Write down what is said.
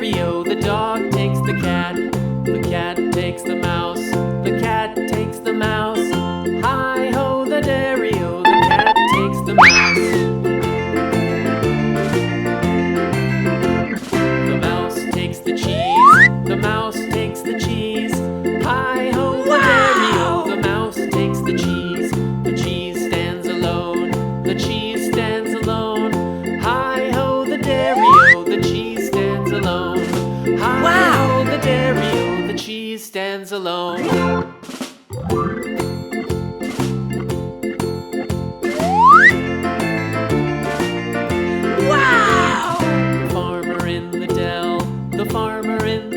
dairy-o. The dog takes the cat takes the mouse, the cat takes the mouse. Hi-ho, the dairy-o, the cat takes the mouse. The mouse takes the cheese, the mouse takes the cheese. Hi-ho, the dairy-o, the mouse takes the cheese. The cheese stands alone, the cheese stands alone. Hi-ho, the dairy-o, the cheese stands alone. Hi-ho, the dairy-o, the cheese stands alone. Wow! The farmer in the dell, the farmer in